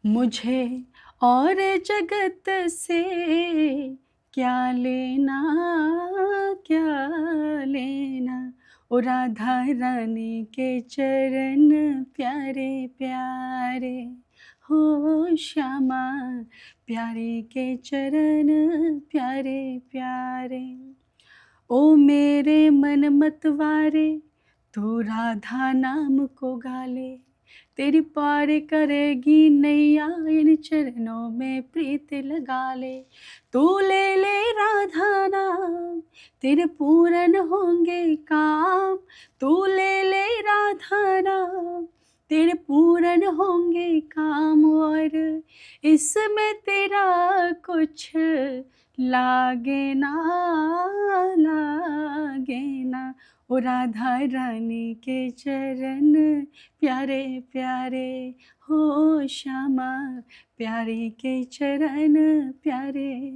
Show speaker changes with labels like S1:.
S1: मुझे और जगत से क्या लेना, क्या लेना। ओ राधा रानी के चरण प्यारे प्यारे, हो श्यामा प्यारी के चरण प्यारे प्यारे। ओ मेरे मन मतवारे, तू राधा नाम को गाले, तेरी पार करेगी नैया, इन चरणों में प्रीत लगा ले। तू ले ले राधा नाम, तेरे पूरन होंगे काम। तू ले ले राधा नाम, तेरे पूरन होंगे काम। और इसमें तेरा कुछ लागे ना, लागे ना। ओ राधा रानी के चरण प्यारे प्यारे, हो श्यामा प्यारी के चरण प्यारे